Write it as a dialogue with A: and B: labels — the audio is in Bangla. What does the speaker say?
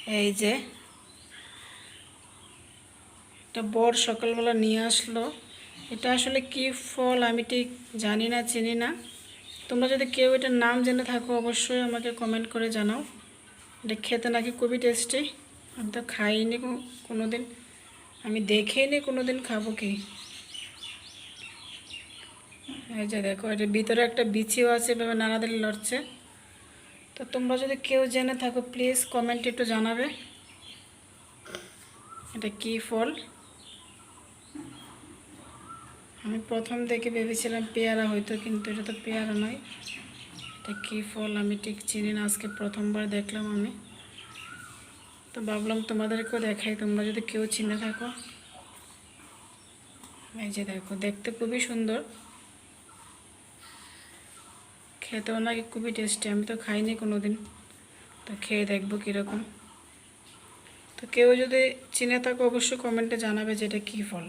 A: এই যে এটা বর সকালবেলা নিয়ে আসলো। এটা আসলে কি ফল আমি ঠিক জানি না, চিনি না। তোমরা যদি কেউ এটার নাম জেনে থাকো অবশ্যই আমাকে কমেন্ট করে জানাও। এটা খেতে নাকি খুবই টেস্টি। আমি তো খাইনি কোনো দিন, আমি দেখিনি কোনো দিন, খাবো কি। এই যে দেখো, এটার ভিতরে একটা বিচিও আছে, এভাবে নাড়াদাড়ি লড়ছে। তো তোমরা যদি কেউ জেনে থাকো প্লিজ কমেন্টে একটু জানাবে এটা কি ফল। আমি প্রথম দেখে ভেবেছিলাম পেয়ারা হয়তো, কিন্তু এটা তো পেয়ারা নয়। এটা কী ফল আমি ঠিক চিনি না, আজকে প্রথমবার দেখলাম আমি। তো ভাবলাম তোমাদেরকেও দেখাই, তোমরা যদি কেউ চিনে থাকো। এই যে দেখো, দেখতে খুবই সুন্দর, খেতেও নাকি খুবই টেস্টি। আমি তো খাইনি কোনো দিন, তো খেয়ে দেখবো কীরকম। তো কেউ যদি চিনে থাকো অবশ্যই কমেন্টে জানাবে যে এটা কী ফল।